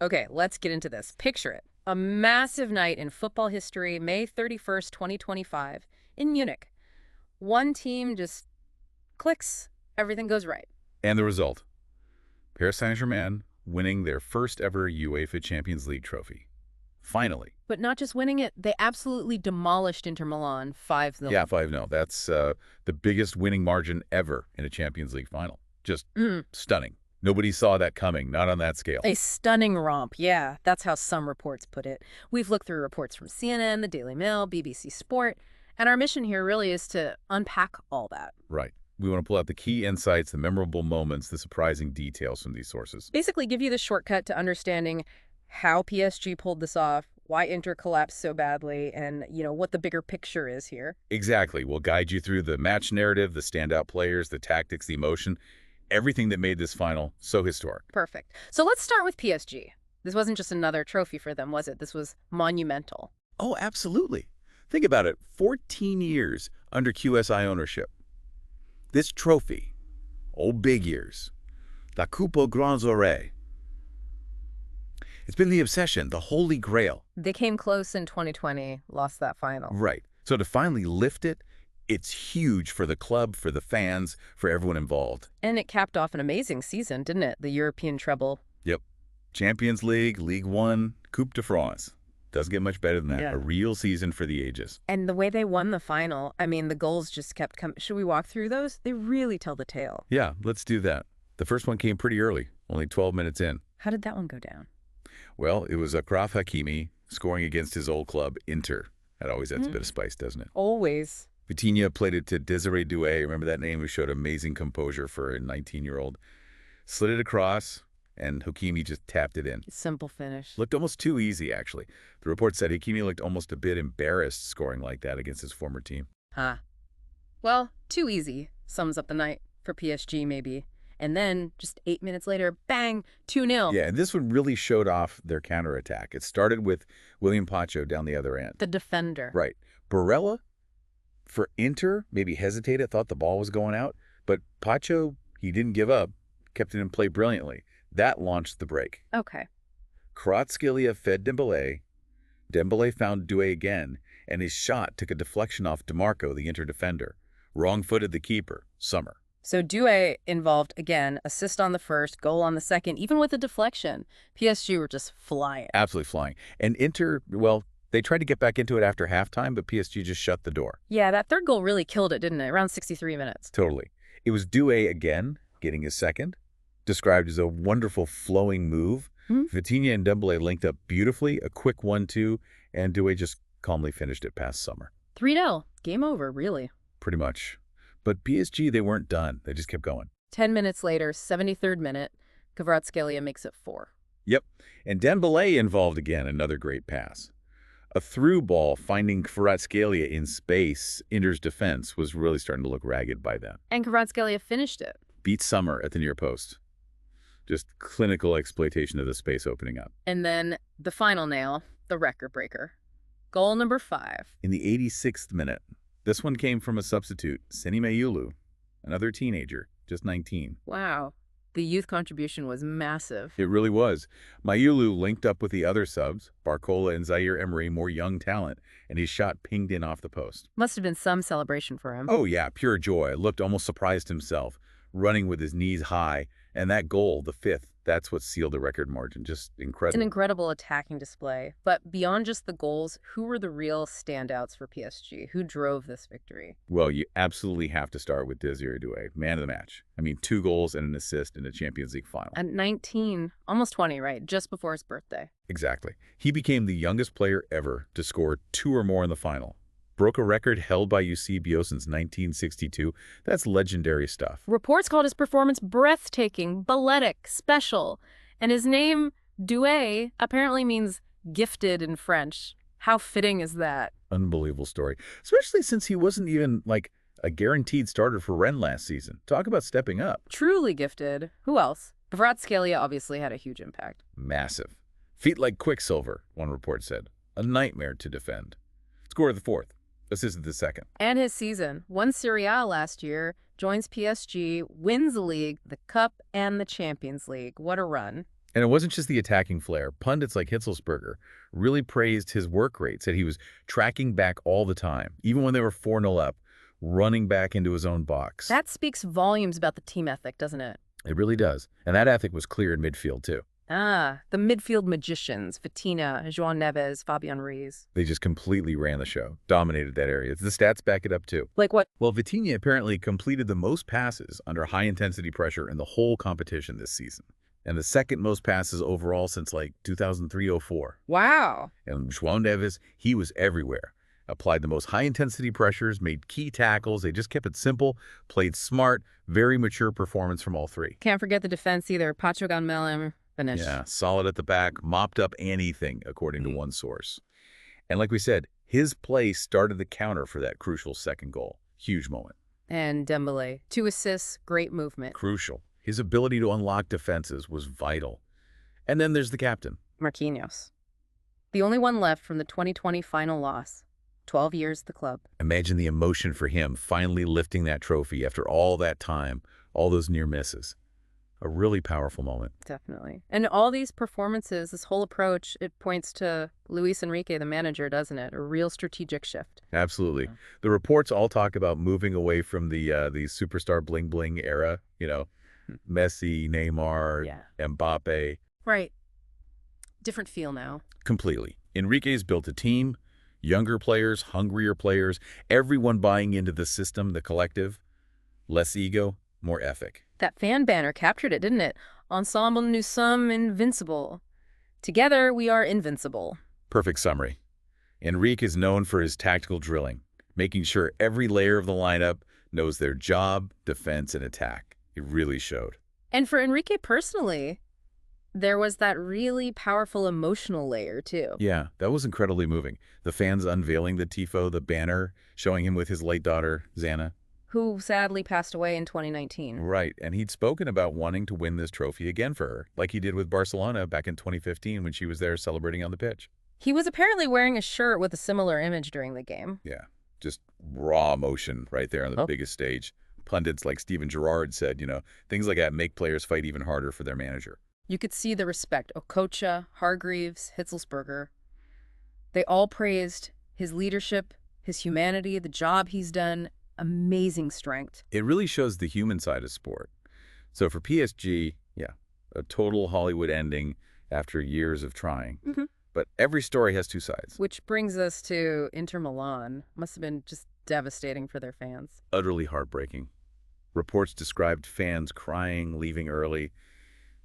Okay, let's get into this. Picture it. A massive night in football history, May 31st, 2025, in Munich. One team just clicks, everything goes right. And the result, Paris Saint-Germain winning their first ever UEFA Champions League trophy. Finally. But not just winning it, they absolutely demolished Inter Milan 5-0. Yeah, 5-0. That's the biggest winning margin ever in a Champions League final. Just stunning. Nobody saw that coming, not on that scale. A stunning romp, yeah. That's how some reports put it. We've looked through reports from CNN, the Daily Mail, BBC Sport, and our mission here really is to unpack all that. Right. We want to pull out the key insights, the memorable moments, the surprising details from these sources. Basically give you the shortcut to understanding how PSG pulled this off, why Inter collapsed so badly, and, what the bigger picture is here. Exactly. We'll guide you through the match narrative, the standout players, the tactics, the emotion, everything that made this final so historic. Perfect. So let's start with PSG. This wasn't just another trophy for them, was it? This was monumental. Oh, absolutely. Think about it. 14 years under QSI ownership. This trophy, big years, la Coupe aux Grands Oreilles. It's been the obsession, the holy grail. They came close in 2020, lost that final. Right. So to finally lift it, it's huge for the club, for the fans, for everyone involved. And it capped off an amazing season, didn't it? The European treble. Yep. Champions League, League One, Coupe de France. Doesn't get much better than that. Yeah. A real season for the ages. And the way they won the final, the goals just kept coming. Should we walk through those? They really tell the tale. Yeah, let's do that. The first one came pretty early, only 12 minutes in. How did that one go down? Well, it was Achraf Hakimi scoring against his old club, Inter. That always adds a bit of spice, doesn't it? Always. Vitinha played it to Desiree Doué. Remember that name? Who showed amazing composure for a 19-year-old. Slid it across, and Hakimi just tapped it in. Simple finish. Looked almost too easy, actually. The report said Hakimi looked almost a bit embarrassed scoring like that against his former team. Huh. Well, too easy sums up the night for PSG, maybe. And then, just 8 minutes later, bang, 2-0. Yeah, and this one really showed off their counterattack. It started with William Pacho down the other end. The defender. Right. Barella, for Inter, maybe hesitated, thought the ball was going out. But Pacho, he didn't give up, kept it in play brilliantly. That launched the break. Okay. Kvaratskhelia fed Dembélé. Dembélé found Doué again, and his shot took a deflection off DeMarco, the Inter defender. Wrong-footed the keeper, Sommer. So Doué involved again, assist on the first, goal on the second, even with the deflection. PSG were just flying. Absolutely flying. And Inter, well, they tried to get back into it after halftime, but PSG just shut the door. Yeah, that third goal really killed it, didn't it? Around 63 minutes. Totally. It was Doué again, getting his second, described as a wonderful flowing move. Vitinha and Dembélé linked up beautifully, a quick 1-2, and Doué just calmly finished it past Sommer. 3-0. Game over, really. Pretty much. But PSG, they weren't done. They just kept going. 10 minutes later, 73rd minute, Kvaratskhelia makes it 4. Yep. And Dembélé involved again, another great pass. A through ball finding Kvaratskhelia in space, Inter's defense was really starting to look ragged by then. And Kvaratskhelia finished it. Beat Sommer at the near post. Just clinical exploitation of the space opening up. And then the final nail, the record breaker. Goal number 5. In the 86th minute, this one came from a substitute, Seni Mayulu, another teenager, just 19. Wow. The youth contribution was massive. It really was. Mayulu linked up with the other subs, Barcola and Zaire Emery, more young talent, and his shot pinged in off the post. Must have been some celebration for him. Oh yeah, pure joy. Looked almost surprised himself, running with his knees high. And that goal, the 5th, that's what sealed the record margin. Just incredible. It's an incredible attacking display. But beyond just the goals, who were the real standouts for PSG? Who drove this victory? Well, you absolutely have to start with Desiree Doué, man of the match. 2 goals and an assist in a Champions League final. At 19, almost 20, right? Just before his birthday. Exactly. He became the youngest player ever to score 2 or more in the final. Broke a record held by Eusebio since 1962. That's legendary stuff. Reports called his performance breathtaking, balletic, special. And his name, Doué, apparently means gifted in French. How fitting is that? Unbelievable story. Especially since he wasn't even, a guaranteed starter for Rennes last season. Talk about stepping up. Truly gifted. Who else? Kvaratskhelia obviously had a huge impact. Massive. Feet like quicksilver, one report said. A nightmare to defend. Score the 4th. Assisted the 2nd. And his season. Won Serie A last year, joins PSG, wins the league, the cup, and the Champions League. What a run. And it wasn't just the attacking flair. Pundits like Hitzelsberger really praised his work rate, said he was tracking back all the time, even when they were 4-0 up, running back into his own box. That speaks volumes about the team ethic, doesn't it? It really does. And that ethic was clear in midfield, too. Ah, the midfield magicians, Vitinha, João Neves, Fabian Ruiz. They just completely ran the show, dominated that area. The stats back it up, too. Like what? Well, Vitinha apparently completed the most passes under high-intensity pressure in the whole competition this season, and the second most passes overall since, like, 2003-04. Wow. And João Neves, he was everywhere. Applied the most high-intensity pressures, made key tackles. They just kept it simple, played smart, very mature performance from all three. Can't forget the defense either. Pacho Gonmalem, finish. Yeah, solid at the back, mopped up anything, according to one source. And like we said, his play started the counter for that crucial second goal. Huge moment. And Dembele, 2 assists, great movement. Crucial. His ability to unlock defenses was vital. And then there's the captain. Marquinhos. The only one left from the 2020 final loss. 12 years at the club. Imagine the emotion for him finally lifting that trophy after all that time, all those near misses. A really powerful moment. Definitely. And all these performances, this whole approach, it points to Luis Enrique, the manager, doesn't it? A real strategic shift. Absolutely. Yeah. The reports all talk about moving away from the superstar bling-bling era, Messi, Neymar, Mbappe. Right. Different feel now. Completely. Enrique's built a team, younger players, hungrier players, everyone buying into the system, the collective. Less ego, more ethic. That fan banner captured it, didn't it? Ensemble nous sommes invincible. Together we are invincible. Perfect summary. Enrique is known for his tactical drilling, making sure every layer of the lineup knows their job, defense, and attack. It really showed. And for Enrique personally, there was that really powerful emotional layer, too. Yeah, that was incredibly moving. The fans unveiling the tifo, the banner, showing him with his late daughter, Xana. Who sadly passed away in 2019. Right, and he'd spoken about wanting to win this trophy again for her, like he did with Barcelona back in 2015 when she was there celebrating on the pitch. He was apparently wearing a shirt with a similar image during the game. Yeah, just raw emotion right there on the biggest stage. Pundits like Steven Gerrard said, things like that make players fight even harder for their manager. You could see the respect. Okocha, Hargreaves, Hitzelsberger. They all praised his leadership, his humanity, the job he's done. Amazing strength. It really shows the human side of sport. So for PSG, a total Hollywood ending after years of trying. But every story has two sides. Which brings us to Inter Milan. Must have been just devastating for their fans. Utterly heartbreaking. Reports described fans crying, leaving early,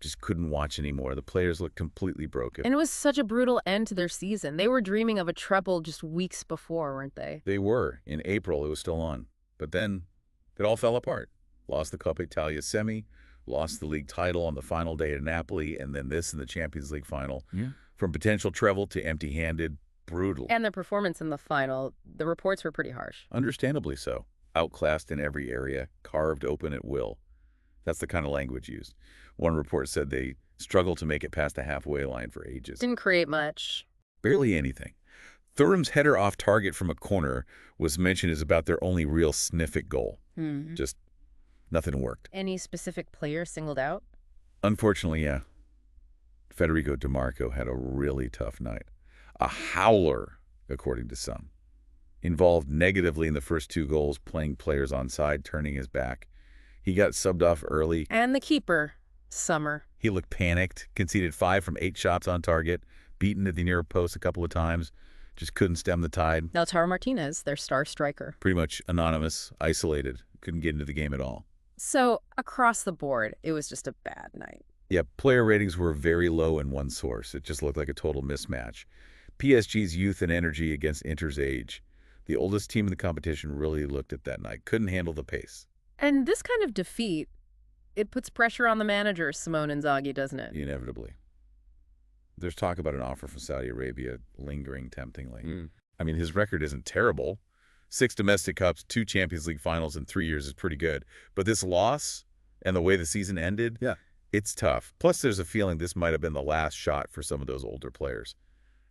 just couldn't watch anymore. The players looked completely broken. And it was such a brutal end to their season. They were dreaming of a treble just weeks before, weren't they? They were. In April, it was still on. But then it all fell apart. Lost the Coppa Italia semi, lost the league title on the final day at Napoli, and then this in the Champions League final. Yeah. From potential treble to empty-handed, brutal. And the performance in the final, the reports were pretty harsh. Understandably so. Outclassed in every area, carved open at will. That's the kind of language used. One report said they struggled to make it past the halfway line for ages. Didn't create much. Barely anything. Thuram's header off target from a corner was mentioned as about their only real sniffy goal. Just nothing worked. Any specific player singled out? Unfortunately, yeah. Federico DiMarco had a really tough night. A howler, according to some. Involved negatively in the first 2 goals, playing players onside, turning his back. He got subbed off early. And the keeper, Sommer. He looked panicked, conceded 5 from 8 shots on target, beaten at the near post a couple of times. Just couldn't stem the tide. Lautaro Martinez, their star striker. Pretty much anonymous, isolated, couldn't get into the game at all. So, across the board, it was just a bad night. Yeah, player ratings were very low in one source. It just looked like a total mismatch. PSG's youth and energy against Inter's age. The oldest team in the competition really looked at that night. Couldn't handle the pace. And this kind of defeat, it puts pressure on the manager, Simone Inzaghi, doesn't it? Inevitably. There's talk about an offer from Saudi Arabia lingering temptingly. I mean, his record isn't terrible. 6 domestic cups, 2 Champions League finals in 3 years is pretty good. But this loss and the way the season ended, it's tough. Plus, there's a feeling this might have been the last shot for some of those older players.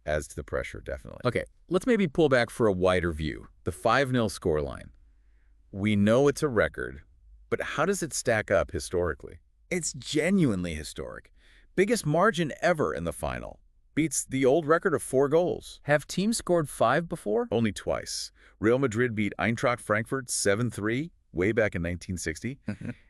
Adds to the pressure, definitely. Okay, let's maybe pull back for a wider view. The 5-0 scoreline. We know it's a record, but how does it stack up historically? It's genuinely historic. Biggest margin ever in the final. Beats the old record of 4 goals. Have teams scored 5 before? Only twice. Real Madrid beat Eintracht Frankfurt 7-3 way back in 1960,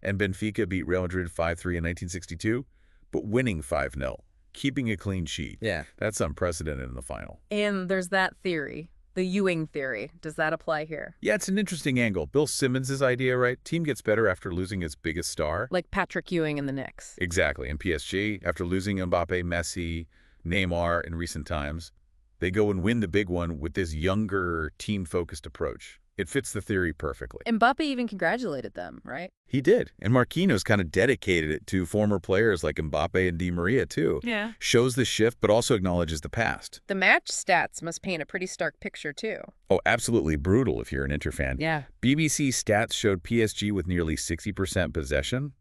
and Benfica beat Real Madrid 5-3 in 1962, but winning 5-0, keeping a clean sheet. Yeah. That's unprecedented in the final. And there's that theory, the Ewing theory. Does that apply here? Yeah, it's an interesting angle. Bill Simmons' idea, right? Team gets better after losing its biggest star. Like Patrick Ewing in the Knicks. Exactly. And PSG, after losing Mbappe, Messi, Neymar in recent times, they go and win the big one with this younger, team-focused approach. It fits the theory perfectly. Mbappe even congratulated them, right? He did. And Marquinhos kind of dedicated it to former players like Mbappe and Di Maria, too. Yeah. Shows the shift, but also acknowledges the past. The match stats must paint a pretty stark picture, too. Oh, absolutely brutal if you're an Inter fan. Yeah. BBC stats showed PSG with nearly 60% possession,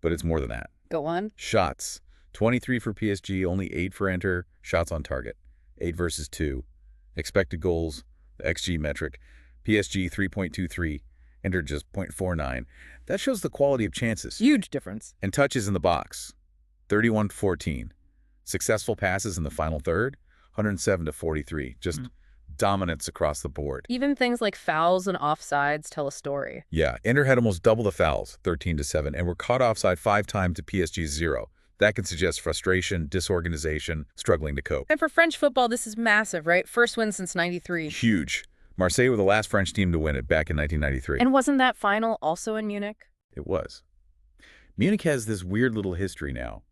but it's more than that. Go on. Shots. 23 for PSG, only 8 for Inter. Shots on target. 8 versus 2. Expected goals, the XG metric. PSG 3.23, Inter just 0.49. That shows the quality of chances. Huge difference. And touches in the box, 31-14. Successful passes in the final third, 107-43. Just dominance across the board. Even things like fouls and offsides tell a story. Yeah, Inter had almost double the fouls, 13-7, and were caught offside 5 times to PSG's 0. That can suggest frustration, disorganization, struggling to cope. And for French football, this is massive, right? First win since '93. Huge. Marseille were the last French team to win it back in 1993. And wasn't that final also in Munich? It was. Munich has this weird little history now,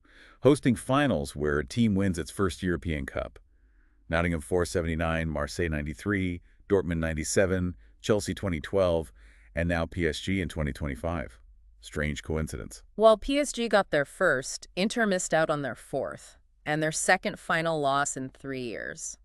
hosting finals where a team wins its first European Cup. Nottingham 479, Marseille 93, Dortmund 97, Chelsea 2012, and now PSG in 2025. Strange coincidence. While PSG got their first, Inter missed out on their fourth, and their second final loss in 3 years.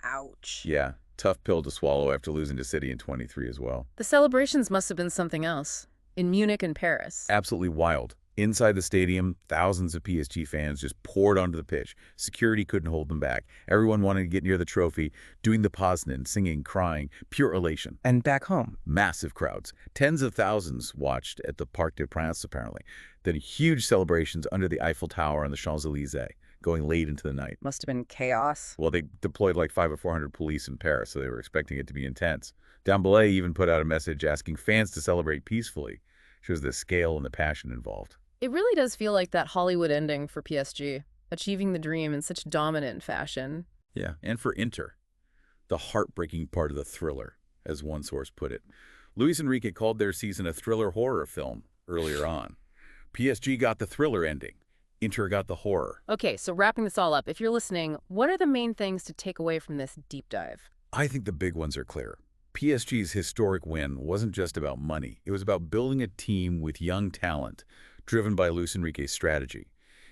Ouch. Yeah, tough pill to swallow after losing to City in 23 as well. The celebrations must have been something else, in Munich and Paris. Absolutely wild. Inside the stadium, thousands of PSG fans just poured onto the pitch. Security couldn't hold them back. Everyone wanted to get near the trophy, doing the Poznan, singing, crying, pure elation. And back home. Massive crowds. Tens of thousands watched at the Parc des Princes, apparently. Then huge celebrations under the Eiffel Tower on the Champs-Élysées, going late into the night. Must have been chaos. Well, they deployed like 500 or 400 police in Paris, so they were expecting it to be intense. Dembélé even put out a message asking fans to celebrate peacefully. Shows the scale and the passion involved. It really does feel like that Hollywood ending for PSG, achieving the dream in such dominant fashion. Yeah, and for Inter, the heartbreaking part of the thriller, as one source put it. Luis Enrique called their season a thriller horror film earlier on. PSG got the thriller ending. Inter got the horror. Okay, so wrapping this all up, if you're listening, what are the main things to take away from this deep dive? I think the big ones are clear. PSG's historic win wasn't just about money. It was about building a team with young talent, driven by Luis Enrique's strategy.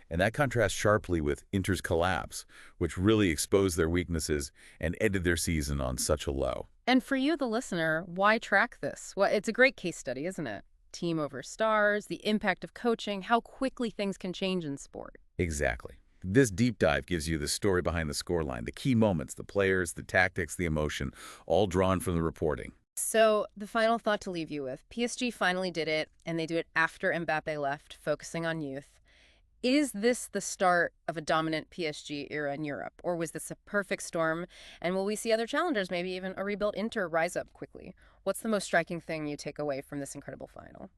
And that contrasts sharply with Inter's collapse, which really exposed their weaknesses and ended their season on such a low. And for you, the listener, why track this? Well, it's a great case study, isn't it? Team over stars, the impact of coaching, how quickly things can change in sport. Exactly. This deep dive gives you the story behind the scoreline, the key moments, the players, the tactics, the emotion, all drawn from the reporting. So the final thought to leave you with, PSG finally did it, and they do it after Mbappe left, focusing on youth. Is this the start of a dominant PSG era in Europe, or was this a perfect storm? And will we see other challengers, maybe even a rebuilt Inter, rise up quickly? What's the most striking thing you take away from this incredible final?